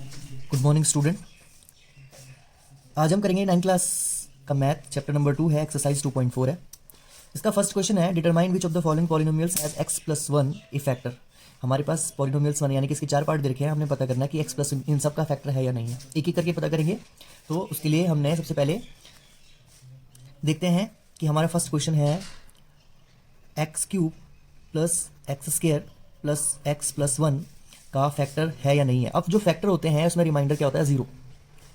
Good morning student. आज हम करेंगे 9 क्लास का मैथ, चैप्टर नंबर 2 है, एक्सरसाइज 2.4 है। इसका फर्स्ट क्वेश्चन है, determine which of the following polynomials has x plus one A factor. हमारे पास पॉलिनोमियल्स वन यानी कि इसके 4 पार्ट दे रखे हैं, हमने पता करना है कि x प्लस इन सब का फैक्टर है या नहीं है। एक एक करके पता करेंगे। तो उसके लिए हमने सबसे पहले देखते हैं कि हमारा फर्स्ट क्वेश्चन है x cube plus X square plus X plus one का फैक्टर है या नहीं है। अब जो फैक्टर होते हैं उसमें रिमाइंडर क्या होता है, जीरो।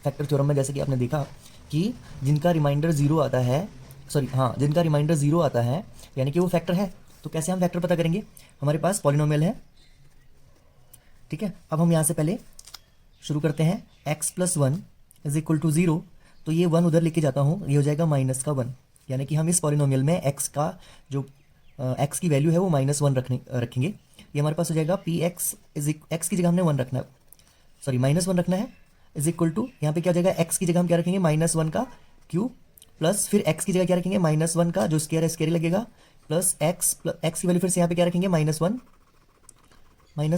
फैक्टर थ्योरम में जैसे कि आपने देखा कि जिनका रिमाइंडर जीरो आता है, जिनका रिमाइंडर जीरो आता है यानी कि वो फैक्टर है। तो कैसे हम फैक्टर पता करेंगे? हमारे पास पॉलिनोमियल है, ठीक है। अब हम यहाँ से पहले शुरू करते हैं, X plus one is equal to zero. तो ये वन उधर लेके जाता हूँ, ये हो जाएगा माइनस का वन, यानी कि हम इस पॉलिनोमियल में एक्स का जो एक्स की वैल्यू है वो माइनस वन रखेंगे। ये हमारे पास हो जाएगा पी एक्स इज एक्स की जगह हमने वन रखना है, सॉरी माइनस वन रखना है, इज इक्वल टू यहाँ पे क्या हो जाएगा, एक्स की जगह हम क्या रखेंगे, माइनस वन का क्यूब, प्लस फिर एक्स की जगह क्या रखेंगे, माइनस वन का जो स्केयर है स्केयर लगेगा, प्लस एक्स की वैल्यू फिर से यहाँ पे क्या रखेंगे, माइनस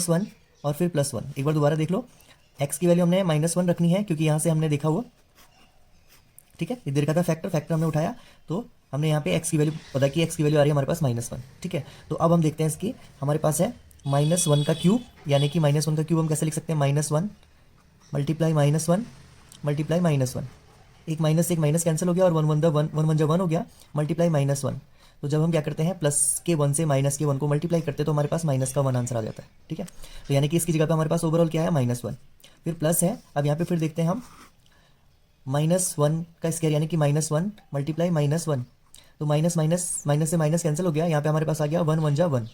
वन और फिर प्लस वन। एक बार दोबारा देख लो, एक्स की वैल्यू हमने माइनस वन रखनी है क्योंकि यहाँ से हमने देखा हुआ, ठीक है, ये दे रखा था फैक्टर हमने उठाया, तो हमने यहाँ पे एक्स की वैल्यू पता की, एक्स की वैल्यू आ रही है हमारे पास माइनस वन, ठीक है। तो अब हम देखते हैं इसकी, हमारे पास है माइनस वन का क्यूब, यानी कि माइनस वन का क्यूब हम कैसे लिख सकते हैं, minus one multiply minus one multiply minus one, एक माइनस कैंसिल हो गया और वन वन जब वन हो गया, मल्टीप्लाई माइनस वन। तो जब हम क्या करते हैं, प्लस के वन से माइनस के वन को मल्टीप्लाई करते हैं तो हमारे पास माइनस का वन आंसर आ जाता है, ठीक है। तो यानी कि इसकी जगह पे हमारे पास ओवरऑल क्या है, माइनस वन, फिर प्लस है। अब यहाँ पे फिर देखते हैं हम, माइनस वन का स्क्वायर यानी कि minus one multiply minus one, तो माइनस से माइनस कैंसिल हो गया, यहाँ पे हमारे पास आ गया वन वन जा वन,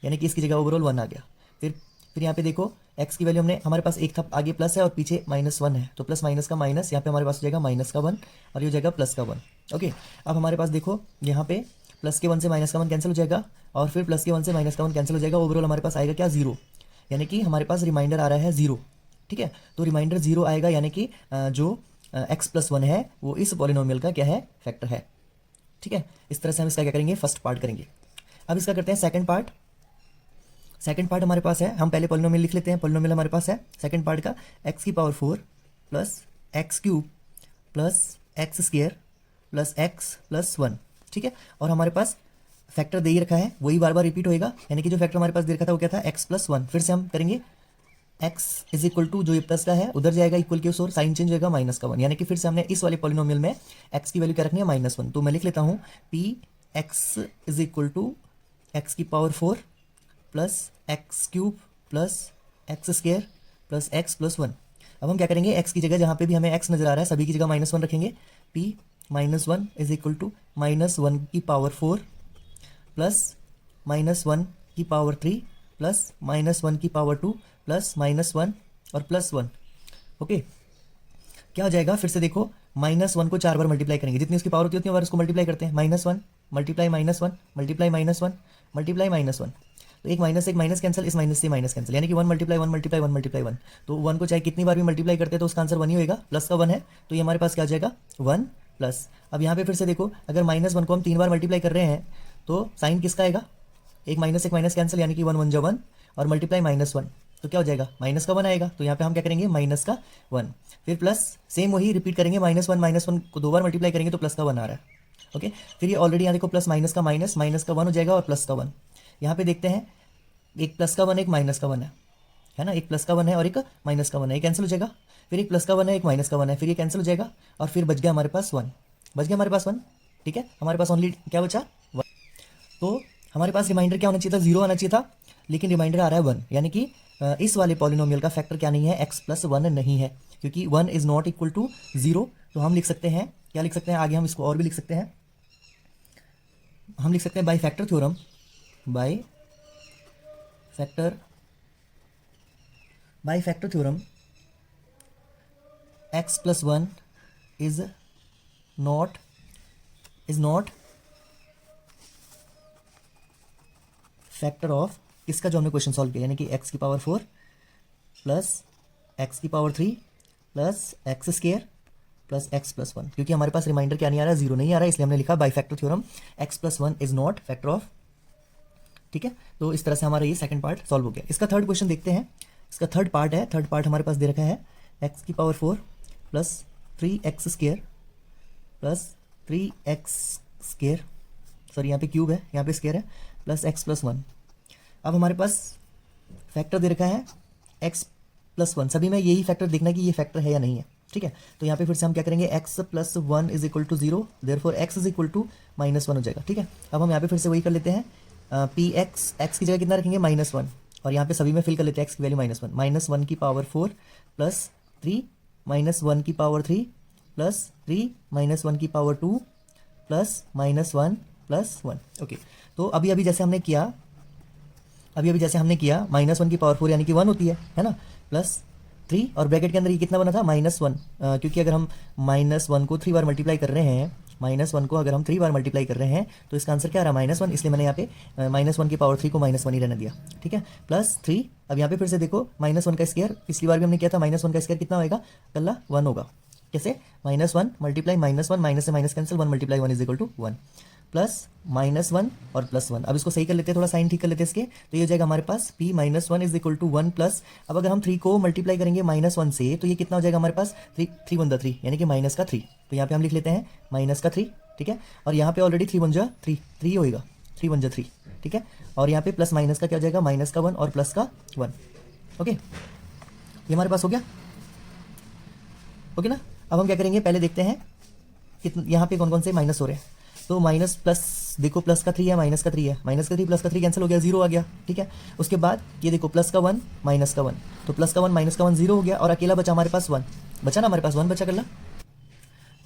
यानी कि इसकी जगह ओवरऑल वन आ गया। फिर यहाँ पे देखो, एक्स की वैल्यू हमने, हमारे पास एक था आगे प्लस है और पीछे माइनस वन है, तो प्लस माइनस का माइनस, यहाँ पे हमारे पास हो जाएगा माइनस का वन और ये हो जाएगा प्लस का वन। ओके, अब हमारे पास देखो यहाँ पे प्लस के वन से माइनस का वन कैंसिल हो जाएगा और फिर प्लस के वन से माइनस का वन कैंसिल हो जाएगा, ओवरऑल हमारे पास आएगा क्या, जीरो, यानी कि हमारे पास रिमाइंडर आ रहा है जीरो, ठीक है। तो रिमाइंडर जीरो आएगा, यानी कि जो एक्स प्लस वन है वो इस पॉलिनोमियल का क्या है, फैक्टर है, ठीक है। इस तरह से हम इसका क्या करेंगे, फर्स्ट पार्ट करेंगे। अब इसका करते हैं सेकंड पार्ट। सेकंड पार्ट हमारे पास है, हम पहले पॉलिनोमियल लिख लेते हैं। पॉलिनोमियल हमारे पास है सेकंड पार्ट का, एक्स की power four plus X cube plus X square plus X plus one, ठीक है। और हमारे पास फैक्टर दे ही रखा है, वही बार बार रिपीट होएगा, यानी कि जो फैक्टर हमारे पास दे रखा था वो क्या था, एक्स प्लस वन। फिर से हम करेंगे, एक्स इज इक्वल टू जो ये प्लस का है उधर जाएगा, इक्वल के उस ओर साइन चेंज होगा, माइनस का वन, यानी कि फिर से हमने इस वाले पॉलिनोमियल में एक्स की वैल्यू क्या रखनी है, माइनस वन। तो मैं लिख लेता हूँ, P X is equal to X की power four plus X cube plus X square plus X plus one. अब हम क्या करेंगे, एक्स की जगह जहाँ पे भी हमें एक्स नजर आ रहा है सभी की जगह माइनस वन रखेंगे, P minus one is equal to minus one की power four plus minus one की power three plus minus one की power two plus minus one और प्लस वन। ओके, क्या हो जाएगा, फिर से देखो, माइनस वन को 4 बार मल्टीप्लाई करेंगे, जितनी उसकी पावर होती है उतनी बार उसको मल्टीप्लाई करते हैं, minus one multiply minus one multiply minus one multiply minus one. तो एक माइनस कैंसिल, इस माइनस से माइनस कैंसिल, यानी कि one multiply one multiply one multiply one. तो वन को चाहे कितनी बार भी मल्टीप्लाई करते हैं तो उसका आंसर वन ही होगा, प्लस का वन है, तो ये हमारे पास क्या हो जाएगा, वन प्लस। अब यहाँ पे फिर से देखो, अगर माइनस वन को हम 3 बार मल्टीप्लाई कर रहे हैं तो साइन किसका आएगा, एक माइनस कैंसिल, यानी कि वन वन जो वन और मल्टीप्लाई माइनस वन, तो क्या हो जाएगा, माइनस का वन आएगा। तो यहाँ पे हम क्या करेंगे, माइनस का वन, फिर प्लस, सेम वही रिपीट करेंगे, माइनस वन को 2 बार मल्टीप्लाई करेंगे तो प्लस का वन आ रहा है। ओके, फिर ये ऑलरेडी यहाँ देखो, प्लस माइनस का वन हो जाएगा और प्लस का वन। यहाँ पे देखते हैं, एक प्लस का वन एक माइनस का वन है ना, एक प्लस का वन है और एक माइनस का वन है, ये कैंसिल हो जाएगा। फिर एक प्लस का वन है एक माइनस का वन है, फिर ये कैंसिल हो जाएगा और फिर बच गया हमारे पास वन, ठीक है। हमारे पास ओनली क्या बचा, वन। तो हमारे पास रिमाइंडर क्या होना चाहिए था, जीरो आना चाहिए था, लेकिन रिमाइंडर आ रहा है वन, यानी कि इस वाले पॉलिनोमियल का फैक्टर क्या नहीं है, एक्स प्लस वन नहीं है, क्योंकि one is not equal to zero. तो हम लिख सकते हैं, क्या लिख सकते हैं, आगे हम इसको और भी लिख सकते हैं, हम लिख सकते हैं by factor theorem, by factor theorem x plus one is not factor of किसका, जो हमने क्वेश्चन सॉल्व किया, यानी कि एक्स की पावर फोर प्लस एक्स की power three plus X square plus X plus one. क्योंकि हमारे पास रिमाइंडर क्या नहीं आ रहा है, जीरो नहीं आ रहा है, इसलिए हमने लिखा by factor theorem x plus one is not factor of, ठीक है। तो इस तरह से हमारा ये सेकंड पार्ट सॉल्व हो गया। इसका थर्ड क्वेश्चन देखते हैं, इसका थर्ड पार्ट है, थर्ड पार्ट हमारे पास दे रखा है, एक्स की power 4 plus 3x square plus 3x square, sorry यहाँ पे क्यूब है, यहाँ पे स्क्वायर है, प्लस x प्लस 1। अब हमारे पास फैक्टर दे रखा है x प्लस 1, सभी में यही फैक्टर देखना है कि ये फैक्टर है या नहीं है, ठीक है। तो यहाँ पे फिर से हम क्या करेंगे, x plus 1 is equal to 0, therefore x is equal to -1 हो जाएगा, ठीक है। अब हम यहाँ पे फिर से वही कर लेते हैं, px x की जगह कितना रखेंगे -1, और यहाँ पे सभी में फिल कर लेते हैं x की वैल्यू -1, -1 की पावर 4 प्लस 3 -1 की पावर 3 प्लस 3 -1 की पावर 2 प्लस -1 प्लस 1। ओके, तो अभी जैसे हमने किया, -1 की पावर 4 यानी कि 1 होती है ना, प्लस 3 और ब्रैकेट के अंदर ये कितना बना था -1, क्योंकि अगर हम -1 को 3 बार मल्टीप्लाई कर रहे हैं, -1 को अगर हम 3 बार मल्टीप्लाई कर रहे हैं तो इसका आंसर क्या आ रहा है -1, इसलिए मैंने यहाँ पे -1 की पावर 3 को -1 ही रहने दिया, ठीक है, प्लस 3। अब यहाँ पे फिर से देखो -1 का स्क्वायर, पिछली बार भी हमने किया था, -1 का स्क्वायर कितना होएगा, कल्ला 1 होगा। कैसे, -1 मल्टीप्लाई -1, माइनस से minus cancel, 1 multiply 1 is equal to 1, plus -1 और प्लस 1। अब इसको सही कर लेते हैं, थोड़ा साइन ठीक कर लेते हैं इसके, तो ये हो जाएगा हमारे पास p -1 is equal to 1 plus, अब अगर हम 3 को मल्टीप्लाई करेंगे -1 से तो ये कितना हो जाएगा हमारे पास, 3 1 3 यानी कि -3, तो यहाँ पे हम लिख लेते हैं -3, ठीक है। और यहाँ पे ऑलरेडी 3 1 3 होएगा, 3 1 3, ठीक है। और यहाँ पे प्लस माइनस का क्या हो जाएगा, माइनस का 1 और प्लस का 1। ओके, ये हमारे पास हो गया, ओके ना। अब हम क्या करेंगे, पहले देखते हैं कितने यहाँ पे कौन कौन से माइनस हो रहे हैं। तो माइनस प्लस, देखो प्लस का 3 है, माइनस का 3 है, माइनस का 3 प्लस का 3 कैंसिल हो गया, 0 आ गया, ठीक है। उसके बाद ये देखो प्लस का 1 माइनस का 1, तो प्लस का 1 माइनस का 1 0 हो गया, और अकेला बचा हमारे पास 1 बचा ना, हमारे पास 1 बचा कर ला,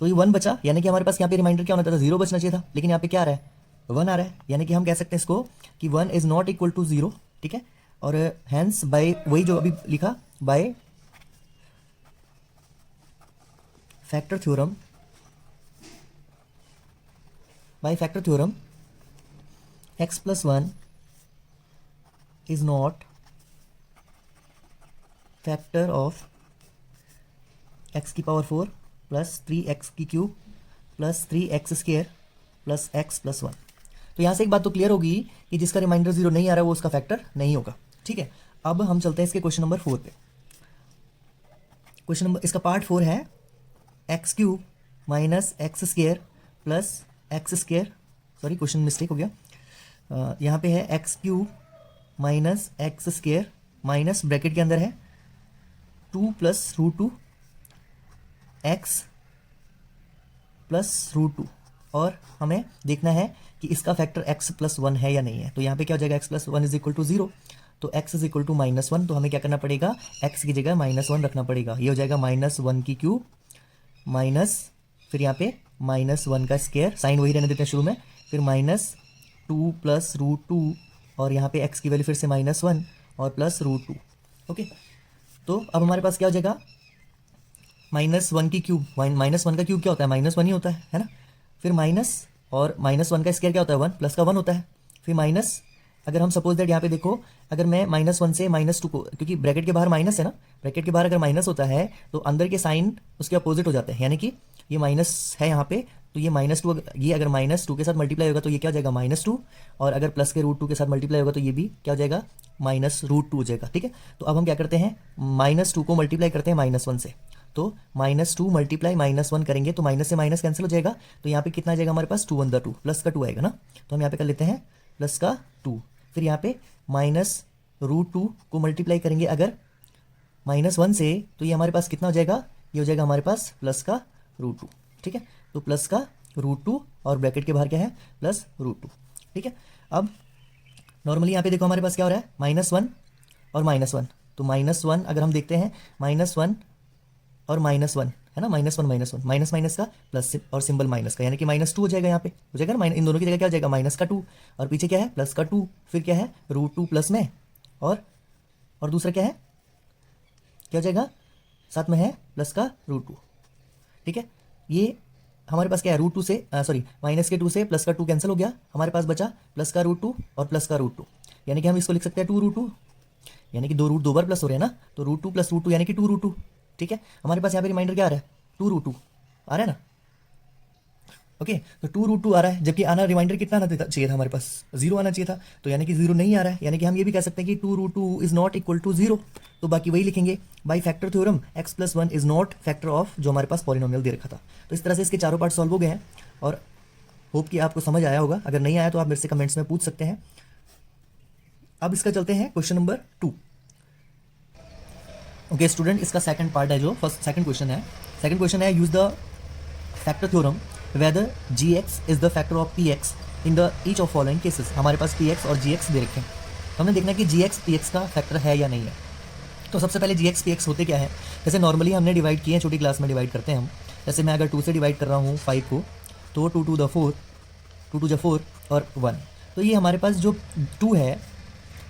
तो ये 1 बचा, यानी कि हमारे पास यहाँ पे रिमाइंडर क्या होना था, 0 बचना चाहिए था, लेकिन यहाँ पे क्या आ रहा है, 1 आ रहा है, यानी कि हम कह सकते हैं इसको कि 1 इज नॉट इक्वल टू 0, ठीक है। और हैंस बाय, वही जो अभी लिखा, by factor theorem, x plus 1 is not factor of x की पावर 4 प्लस 3x की cube plus 3x square plus x plus 1। तो यहाँ से एक बात तो क्लियर होगी कि जिसका रिमाइंडर 0 नहीं आ रहा है वो उसका फैक्टर नहीं होगा, ठीक है। अब हम चलते हैं इसके क्वेश्चन नंबर 4 पे। क्वेश्चन नंबर, इसका पार्ट 4 है x cube minus x square plus x square, sorry question mistake हो गया, यहाँ पे है x cube minus x square minus bracket के अंदर है 2 प्लस √2 एक्स प्लस √2, और हमें देखना है कि इसका फैक्टर x प्लस 1 है या नहीं है। तो यहाँ पे क्या हो जाएगा, x plus 1 is equal to 0, तो x इज इक्वल टू -1, तो हमें क्या करना पड़ेगा, x की जगह -1 रखना पड़ेगा। ये हो जाएगा -1 की क्यूब माइनस, फिर यहाँ पे -1 का स्क्वायर, साइन वही रहने देते हैं शुरू में, फिर -2 प्लस √2, और यहाँ पे x की वैल्यू फिर से -1 और प्लस √2। ओके, तो अब हमारे पास क्या हो जाएगा, -1 की क्यूब, -1 का क्यूब क्या होता है, -1 ही होता है ना। फिर माइनस, और -1 का स्क्वायर क्या होता है, 1 प्लस का 1 होता है। फिर माइनस, अगर हम सपोज दैट यहाँ पे देखो, अगर मैं -1 से -2 को, क्योंकि ब्रैकेट के बाहर माइनस है ना, ब्रैकेट के बाहर अगर माइनस होता है तो अंदर के साइन उसके अपोजिट हो जाते हैं, यानी कि ये माइनस है यहाँ पे, तो ये -2, ये अगर -2 के साथ मल्टीप्लाई होगा तो ये क्या हो जाएगा, -2, और अगर प्लस के √2 के साथ मल्टीप्लाई होगा तो ये भी क्या हो जाएगा, -√2 हो जाएगा, ठीक है। तो अब हम क्या करते हैं, -2 को मल्टीप्लाई करते हैं -1 से, तो -2 मल्टीप्लाई -1 करेंगे तो माइनस से माइनस कैंसिल हो जाएगा, तो यहाँ पे कितना आ जाएगा हमारे पास, 2 1 2 प्लस का 2 आएगा ना, तो हम यहाँ पे कर लेते हैं प्लस का 2, फिर यहाँ पे -√2 को मल्टीप्लाई करेंगे अगर -1 से, तो ये हमारे पास कितना हो जाएगा, ये हो जाएगा हमारे पास प्लस का √2, ठीक है। तो प्लस का √2 और ब्रैकेट के बाहर क्या है, प्लस √2, ठीक है। अब नॉर्मली यहाँ पे देखो हमारे पास क्या हो रहा है, -1 और -1, तो -1 अगर हम देखते हैं, -1 और -1 है ना, -1 माइनस माइनस का प्लस और सिंबल माइनस का, यानी कि -2 हो जाएगा, यहाँ पे हो जाएगा ना, इन दोनों की जगह क्या हो जाएगा, माइनस का 2, और पीछे क्या है, प्लस का 2, फिर क्या है √2 प्लस में, और दूसरा क्या है, क्या हो जाएगा, साथ में है प्लस का √2, ठीक है। ये हमारे पास क्या है, √2 से सॉरी -2 से प्लस का 2 कैंसिल हो गया, हमारे पास बचा प्लस का √2 और प्लस का √2, यानी कि हम इसको लिख सकते हैं 2√2, यानी कि 2 रूट 2 बार प्लस हो रहे हैं ना, तो √2 प्लस √2 यानी कि 2√2, ठीक है। हमारे पास यहाँ पे रिमाइंडर क्या आ रहा है, 2√2 आ रहा है ना, ओके, तो 2√2 आ रहा है, जबकि आना रिमाइंडर कितना आना चाहिए था हमारे पास, 0 आना चाहिए था, तो यानी कि 0 नहीं आ रहा है, यानी कि हम ये भी कह सकते हैं कि 2√2 इज नॉट इक्वल टू 0, तो बाकी वही लिखेंगे। By factor theorem x+1 is not factor of जो हमारे पास पॉलिनोमियल दे रखा था। तो इस तरह से इसके चारों पार्ट सॉल्व हो गए हैं और होप कि आपको समझ आया होगा। अगर नहीं आया तो आप मेरे से कमेंट्स में पूछ सकते हैं। अब इसका चलते हैं क्वेश्चन नंबर 2। ओके स्टूडेंट, इसका सेकंड पार्ट है, जो सेकंड क्वेश्चन है use the factor theorem whether gx is the factor of px in the each of following cases. हमारे पास px और gx दे रखे हैं, तो हमने देखना है कि gx px का फैक्टर है या नहीं है। तो सबसे पहले gx px होते क्या है, जैसे नॉर्मली हमने डिवाइड किए हैं, छोटी क्लास में डिवाइड करते हैं हम। जैसे मैं अगर 2 से डिवाइड कर रहा हूँ 5 को, तो 2 टू द 4, 2 टू द 4 और 1, तो ये हमारे पास जो 2 है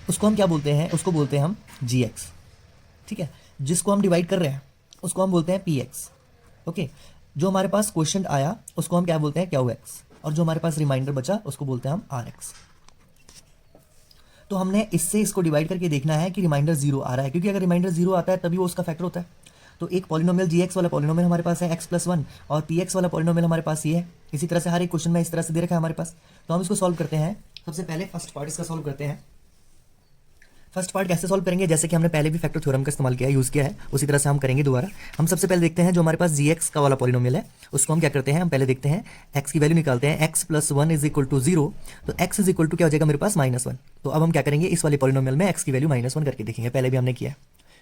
उसको हम क्या बोलते हैं, उसको बोलते हैं हम gx। ठीक है, जिसको हम डिवाइड कर रहे हैं उसको हम बोलते हैं px। ओके, जो हमारे पास क्वेश्चन आया उसको हम क्या बोलते हैं qx, और जो हमारे पास रिमाइंडर बचा उसको बोलते हैं हम rx। तो हमने इससे इसको डिवाइड करके देखना है कि रिमाइंडर 0 आ रहा है, क्योंकि अगर रिमाइंडर 0 आता है तभी वो उसका फैक्टर होता है। तो एक पॉलिनोमियल gx वाला पॉलिनोमियल हमारे पास है x+1, और px वाला पॉलिनोमियल हमारे पास ये है। इसी तरह से हर एक क्वेश्चन में इस तरह से दे रखा है हमारे पास। तो हम इसको सॉल्व करते हैं। सबसे पहले फर्स्ट पार्ट इसका सॉल्व करते हैं। फर्स्ट पार्ट कैसे सॉल्व करेंगे, जैसे कि हमने पहले भी फैक्टर थ्योरम का इस्तेमाल किया है, यूज़ किया है, उसी तरह से हम करेंगे दोबारा। हम सबसे पहले देखते हैं जो हमारे पास gx का वाला पॉलिनोमियल है उसको हम क्या करते हैं, हम पहले देखते हैं x की वैल्यू निकालते हैं। x+1 इज इक्वल टू 0, तो x इज इक्वल टू क्या हो जाएगा मेरे पास -1। तो अब हम क्या करेंगे, इस वाले पॉलिनोमियल में x की वैल्यू -1 करके देखेंगे। पहले भी हमने किया है,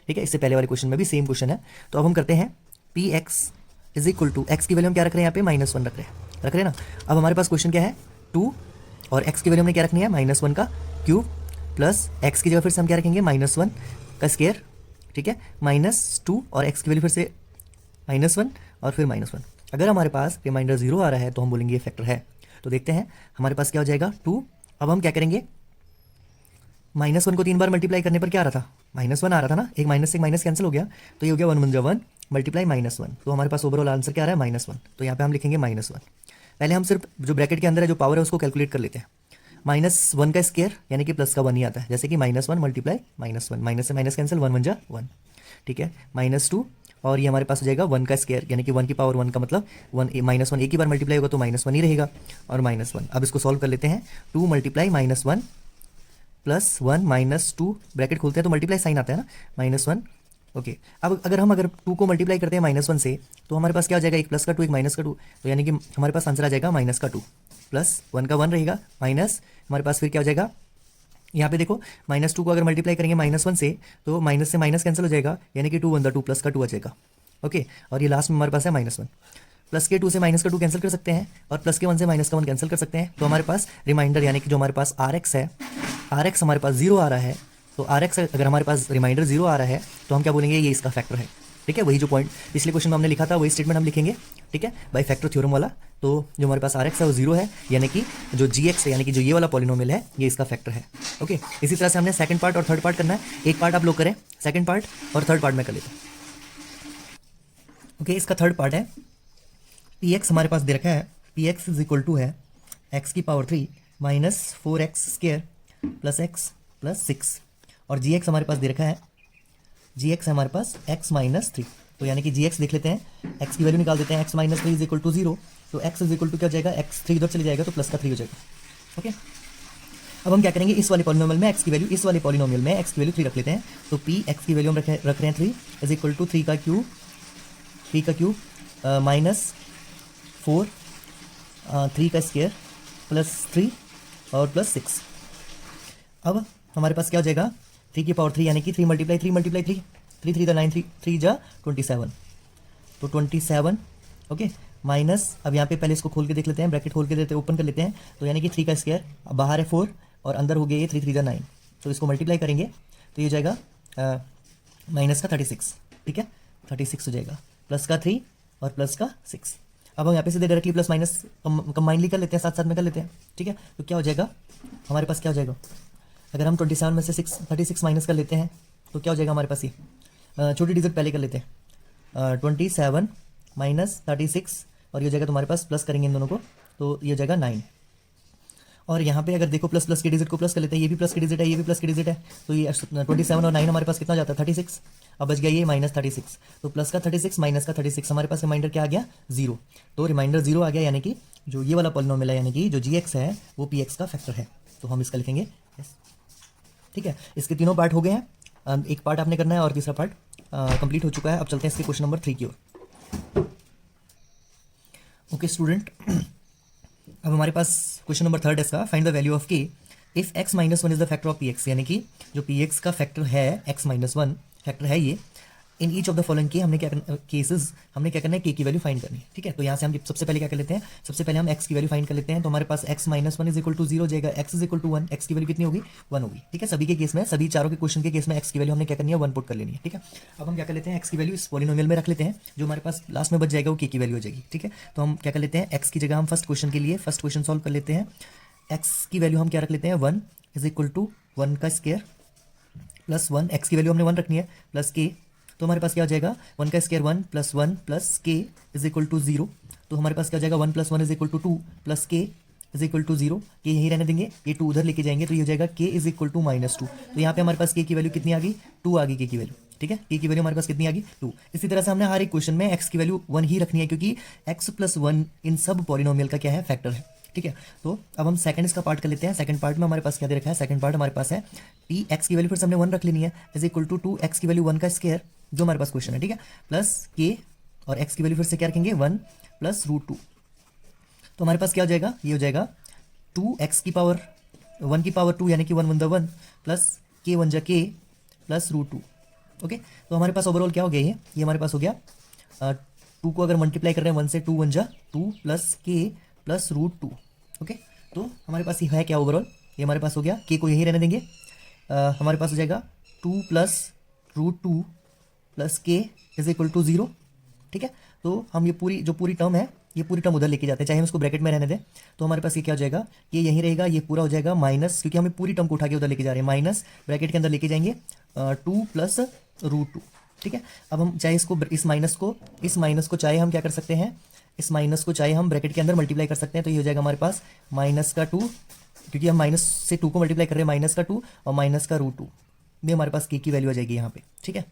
ठीक है, इससे पहले वाले क्वेश्चन में भी सेम क्वेश्चन है। तो अब हम करते हैं px is equal to, x की वैल्यू हम क्या रख रहे हैं यहाँ पे, -1 रख रहे हैं ना। अब हमारे पास क्वेश्चन क्या है 2, और x की वैल्यू हमने क्या रखनी है, -1 का क्यूब, प्लस x की जगह फिर से हम क्या रखेंगे, -1 का स्क्वायर, ठीक है, -2, और x की वैल्यू फिर से -1 और फिर -1। अगर हमारे पास रिमाइंडर 0 आ रहा है तो हम बोलेंगे ये फैक्टर है। तो देखते हैं हमारे पास क्या हो जाएगा 2। अब हम क्या करेंगे, -1 को 3 बार मल्टीप्लाई करने पर क्या आ रहा था, -1 आ रहा था ना, एक माइनस से एक माइनस कैंसिल हो गया, तो ये हो गया 1 × 1 मल्टीप्लाई -1। तो हमारे पास ओवरऑल आंसर क्या आ रहा है, -1। तो यहाँ पे हम लिखेंगे -1। पहले हम सिर्फ जो ब्रैकेट के अंदर है जो पावर है उसको कैलकुलेट कर लेते हैं। -1 का स्क्वायर यानी कि प्लस का 1 ही आता है, जैसे कि -1 मल्टीप्लाई -1, माइनस से माइनस कैंसिल, 1 × 1, ठीक है, -2, और ये हमारे पास हो जाएगा 1 का स्क्वायर यानी कि 1 की पावर 1 का मतलब 1, -1 एक ही बार मल्टीप्लाई होगा तो -1 ही रहेगा, और -1। अब इसको सॉल्व कर लेते हैं। 2 मल्टीप्लाई -1 प्लस 1 -2, ब्रैकेट खोलते हैं तो मल्टीप्लाई साइन आता है ना, -1। ओके, अब अगर 2 को मल्टीप्लाई करते हैं -1 से, तो हमारे पास क्या हो जाएगा, एक प्लस का 2 एक माइनस का 2, तो यानी कि हमारे पास आंसर आ जाएगा -2 प्लस 1 का 1 रहेगा, माइनस हमारे पास फिर क्या हो जाएगा, यहाँ पे देखो -2 को अगर मल्टीप्लाई करेंगे -1 से, तो माइनस से माइनस कैंसिल हो जाएगा, यानी कि 2 × 2 प्लस का 2 आ जाएगा। ओके, और ये लास्ट में हमारे पास है -1। प्लस के 2 से माइनस का 2 कैंसिल कर सकते हैं, और प्लस के 1 से माइनस का 1 कैंसिल कर सकते हैं। तो हमारे पास रिमाइंडर यानी कि जो हमारे पास rx है, rx हमारे पास 0 आ रहा है, तो rx अगर हमारे पास रिमाइंडर 0 आ रहा है तो हम क्या बोलेंगे, ये इसका फैक्टर है। ठीक है, वही जो पॉइंट पिछले क्वेश्चन में हमने लिखा था वही स्टेटमेंट हम लिखेंगे, ठीक है, बाय फैक्टर थ्योरम वाला। तो जो हमारे पास rx है वो 0 है, यानी कि जो gx है यानी कि जो ये वाला पॉलिनोमियल है ये इसका फैक्टर है। ओके, इसी तरह से हमने सेकंड पार्ट और थर्ड पार्ट करना है। एक पार्ट आप लोग करें, सेकंड पार्ट, और थर्ड पार्ट में कर लेते हैं। ओके, इसका थर्ड पार्ट है, px हमारे पास दे रखा है, px इज इक्वल टू है x की power 3 minus 4x square plus x plus 6, और gx हमारे पास दे रखा है, gx है हमारे पास x माइनस 3। तो यानी कि gx देख लेते हैं, x की वैल्यू निकाल देते हैं, x minus 3 is equal to 0, तो x इज इक्वल टू क्या हो जाएगा, x 3 इधर चले जाएगा तो प्लस का 3 हो जाएगा। ओके, अब हम क्या करेंगे, इस वाले पॉलिनोमियल में x की वैल्यू, इस वाले पॉलिनोमियल में x की वैल्यू 3 रख लेते हैं। तो p x की वैल्यू हम रख रहे हैं 3 इज इक्वल टू 3 का क्यूब माइनस 4 3 का स्क्वायर प्लस 3 और प्लस 6। अब हमारे पास क्या हो जाएगा, 3 की पावर 3 यानी कि 3 मल्टीप्लाई 3 मल्टीप्लाई 3, 3 3 9, 3 जा 27, तो 27। ओके, माइनस, अब यहाँ पे पहले इसको खोल के देख लेते हैं, ब्रैकेट खोल के देते हैं, ओपन कर लेते हैं, तो यानी कि 3 का स्क्वायर, अब बाहर है 4 और अंदर हो गया ये 3 3 जा 9, तो इसको मल्टीप्लाई करेंगे तो ये हो जाएगा माइनस का 36, ठीक है, 36 हो जाएगा, प्लस का 3 और प्लस का 6। अब हम यहाँ पे सीधे डायरेक्टली प्लस माइनस कंबाइनली कर लेते हैं, साथ साथ में कर लेते हैं, ठीक है। तो क्या हो जाएगा हमारे पास, क्या हो जाएगा, अगर हम 27 में से 36 माइनस कर लेते हैं तो क्या हो जाएगा हमारे पास, ये छोटी डिजिट पहले कर लेते हैं, 27 माइनस 36, और ये हो जाएगा तुम्हारे पास, प्लस करेंगे इन दोनों को तो ये हो जाएगा 9, और यहाँ पे अगर देखो प्लस प्लस के डिजिट को प्लस कर लेते हैं, ये भी प्लस की डिजिट है, ये भी प्लस की डिजिट है, तो ये 27 और 9 हमारे पास कितना हो जाता है 36। अब बच गया ये -36, तो प्लस का 36 माइनस का 36, हमारे पास रिमाइंडर क्या आ गया 0। तो रिमाइंडर 0 आ गया, यानी कि जो ये वाला पॉलिनोमियल है यानी कि जो gx है वो px का फैक्टर है, तो हम इसका लिखेंगे यस। ठीक है, इसके तीनों पार्ट हो गए हैं, एक पार्ट आपने करना है और तीसरा पार्ट कंप्लीट हो चुका है। अब चलते हैं इसके क्वेश्चन नंबर 3 की ओर। ओके स्टूडेंट, अब हमारे पास क्वेश्चन नंबर 3 है इसका, find the value of k if x -1 is the factor of px, यानी कि जो px का फैक्टर है x -1 फैक्टर है ये, in each of the following के हमने क्या केसेस हमने क्या करना है, k की वैल्यू फाइंड करनी है। ठीक है, तो यहाँ से हम सबसे पहले क्या कर लेते हैं, सबसे पहले हम x की वैल्यू फाइंड कर लेते हैं। तो हमारे पास x -1 इज इक्वल टू 0 हो जाएगा, x is equal to 1, x की वैल्यू कितनी होगी 1 होगी। ठीक है, सभी के केस में, सभी चारों के क्वेश्चन के केस में x की वैल्यू हमने क्या करनी है 1 पुट कर लेनी है। ठीक है, अब हम क्या कर लेते हैं, x की वैल्यू इस पॉलिनोमियल में रख लेते हैं, जो हमारे पास लास्ट में बच जाएगा वो k की वैल्यू हो जाएगी। ठीक है, तो हम क्या कर लेते हैं, x की जगह हम फर्स्ट क्वेश्चन के लिए फर्स्ट क्वेश्चन सॉल्व कर लेते हैं। x की वैल्यू हम क्या रख लेते हैं 1 इज इक्वल टू 1 का स्क्वायर प्लस 1, x की वैल्यू हमने 1 रखनी है प्लस k, तो हमारे पास क्या हो जाएगा 1 का square 1 plus k is equal to 0। तो हमारे पास क्या हो जाएगा 1 + 1 is equal to 2 plus k is equal to 0, के यहीं रहने देंगे, ये 2 उधर लेके जाएंगे, तो ये हो जाएगा k इज इक्वल टू -2। तो यहाँ पे हमारे पास k की वैल्यू कितनी आ गई 2 आ गई k की वैल्यू। ठीक है, k की वैल्यू हमारे पास कितनी आ गई 2। इसी तरह से हमने हर एक क्वेश्चन में x की वैल्यू 1 ही रखनी है, क्योंकि x + 1 इन सब पॉलिनोमियल का क्या है फैक्टर है। ठीक है, तो अब हम सेकंड इसका पार्ट कर लेते हैं। सेकंड पार्ट में हमारे पास क्या दे रखा है, सेकंड पार्ट हमारे पास है p x की वैल्यू फिर से हमने 1 रख लेनी है इज इक्वल टू 2x की वैल्यू 1 का स्क्वायर, जो हमारे पास क्वेश्चन है। ठीक है, प्लस k और x की वैल्यू फिर से क्या रखेंगे 1 प्लस √2। तो हमारे पास क्या हो जाएगा, ये हो जाएगा 2x की पावर 1 की पावर 2 यानी कि 1 × 1 plus k 1 × k plus √2। Okay, तो हमारे पास ओवरऑल क्या हो गया, ये हमारे पास हो गया 2 को अगर मल्टीप्लाई कर रहे हैं 1 से 2 1 × 2 प्लस k प्लस √2। ओके, तो हमारे पास ये है क्या ओवरऑल, ये हमारे पास हो गया, k को यहीं रहने देंगे, हमारे पास हो जाएगा 2 plus √2 plus k is equal to 0। ठीक है, तो हम ये पूरी टर्म है, ये पूरी टर्म उधर लेके जाते हैं, चाहे हम इसको ब्रैकेट में रहने दें, तो हमारे पास ये क्या हो जाएगा, ये यहीं रहेगा, ये पूरा हो जाएगा माइनस, क्योंकि हमें पूरी टर्म को उठा के उधर लेके जा रहे हैं, माइनस ब्रैकेट के अंदर लेके जाएंगे 2 प्लस √2। ठीक है, अब हम चाहे इसको इस माइनस को चाहे हम क्या कर सकते हैं, इस माइनस को चाहे हम ब्रैकेट के अंदर मल्टीप्लाई कर सकते हैं, तो ये हो जाएगा हमारे पास -2, क्योंकि हम माइनस से 2 को मल्टीप्लाई कर रहे हैं, -2 और -√2 में हमारे पास k की वैल्यू आ जाएगी यहाँ पे। ठीक है,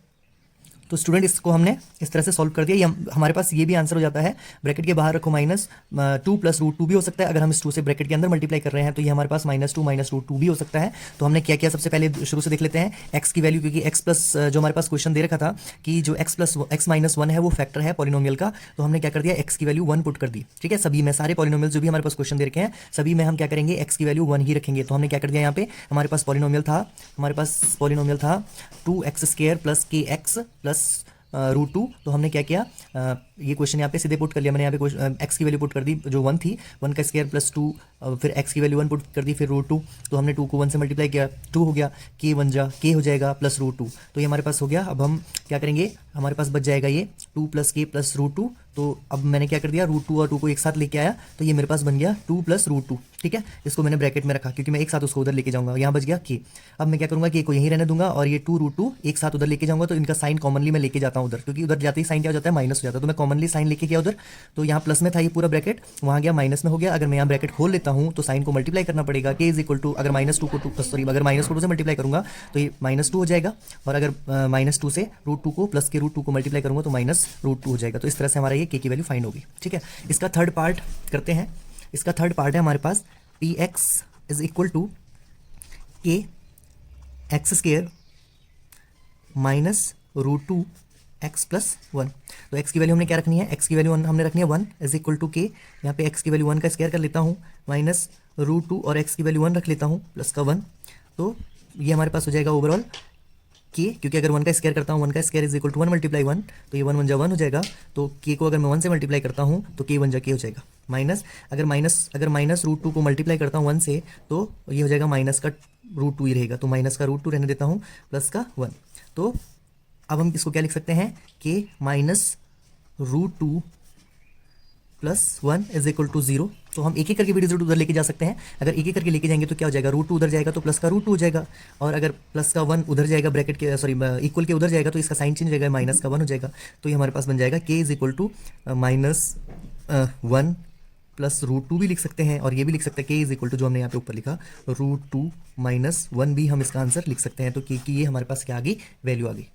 तो स्टूडेंट इसको हमने इस तरह से सॉल्व कर दिया, ये हमारे पास ये भी आंसर हो जाता है, ब्रैकेट के बाहर रखो -2 प्लस √2 भी हो सकता है, अगर हम इस 2 से ब्रैकेट के अंदर मल्टीप्लाई कर रहे हैं तो ये हमारे पास -2 √2 भी हो सकता है। तो हमने क्या किया, सबसे पहले शुरू से देख लेते हैं x की वैल्यू, क्योंकि x प्लस जो हमारे पास क्वेश्चन दे रखा था कि जो x -1 है वो फैक्टर है पॉलिनोमियल का, तो हमने क्या कर दिया x की वैल्यू 1 पुट कर दी। ठीक है, सभी में सारे पॉलिनोमियल जो भी हमारे पास क्वेश्चन दे रखे हैं सभी में हम क्या करेंगे x की वैल्यू 1 ही रखेंगे। तो हमने क्या कर दिया, यहाँ पे हमारे पास पॉलिनोमियल था 2x² प्लस kx प्लस √2, तो हमने क्या किया, ये क्वेश्चन यहाँ पे सीधे पुट कर लिया मैंने, यहाँ पे x की वैल्यू पुट कर दी जो 1 थी, 1 का स्क्वायर प्लस 2, फिर x की वैल्यू 1 पुट कर दी, फिर √2, तो हमने 2 को 1 से मल्टीप्लाई किया, 2 हो गया, k 1 × k हो जाएगा प्लस √2, तो ये हमारे पास हो गया। अब हम क्या करेंगे, हमारे पास बच जाएगा ये 2 + k प्लस √2, तो अब मैंने क्या कर दिया, √2 और 2 को एक साथ लेके आया, तो ये मेरे पास बन गया 2 + √2। ठीक है, इसको मैंने ब्रैकेट में रखा क्योंकि मैं एक साथ उसको उधर लेके जाऊंगा, यहाँ बच गया k। अब मैं क्या करूंगा, k को यहीं रहने दूंगा और ये 2 √2 एक साथ उधर लेके जाऊंगा, तो इनका साइन कॉमनली मैं लेके जाता हूँ उधर, क्योंकि उधर जाते ही साइन क्या हो जाता है माइनस हो जाता है, तो मैं कॉमनली साइन लेके गया उधर, तो यहाँ प्लस में था ये पूरा ब्रैकेट, वहाँ गया माइनस में हो गया। अगर मैं यहाँ ब्रैकेट खोल लेता हूँ तो साइन को मल्टीप्लाई करना पड़ेगा, k इज इक्वल टू, अगर -2 को अगर -2 से मल्टीप्लाई करूंगा तो ये -2 हो जाएगा, और अगर -2 से √2 को प्लस के √2 को मल्टीप्लाई करूंगा तो -√2 हो जाएगा। तो इस तरह से हमारा ये k की वैल्यू फाइंड होगी। ठीक है, इसका थर्ड पार्ट करते हैं। इसका थर्ड पार्ट है हमारे पास px is equal to k x² minus √2 x + 1। तो x की वैल्यू हमने क्या रखनी है, x की वैल्यू हमने रखनी है 1 इज इक्वल टू k, यहाँ पे x की वैल्यू 1 का स्क्वायर कर लेता हूँ, माइनस √2 और x की वैल्यू 1 रख लेता हूँ प्लस का 1, तो ये हमारे पास हो जाएगा ओवरऑल k, क्योंकि अगर 1 का स्क्वायर करता हूँ 1 का स्क्वायर इज इक्वल टू 1 × 1, तो ये 1 1 × 1 हो जाएगा, तो k को अगर मैं 1 से मल्टीप्लाई करता हूँ तो k 1 × k हो जाएगा, माइनस अगर -√2 को मल्टीप्लाई करता हूँ 1 से तो ये हो जाएगा माइनस का √2 ही रहेगा, तो माइनस का √2 रहने देता हूँ प्लस का 1। तो अब हम इसको क्या लिख सकते हैं, k -√2 plus 1 is equal to 0। तो हम एक एक करके भी रिजल्ट उधर लेके जा सकते हैं, अगर एक एक करके लेके जाएंगे तो क्या हो जाएगा, √2 उधर जाएगा तो प्लस का √2 हो जाएगा, और अगर प्लस का 1 उधर जाएगा ब्रैकेट के इक्वल के उधर जाएगा तो इसका साइन चेंज हो जाएगा, माइनस का 1 हो जाएगा, तो ये हमारे पास बन जाएगा k is equal to -1 plus root two भी लिख सकते हैं, और ये भी लिख सकते हैं के इज इक्वल टू जो हमने यहाँ पे ऊपर लिखा रूट टू माइनस वन भी हम इसका आंसर लिख सकते हैं। तो के की ये हमारे पास क्या आ गई, वैल्यू आ गई।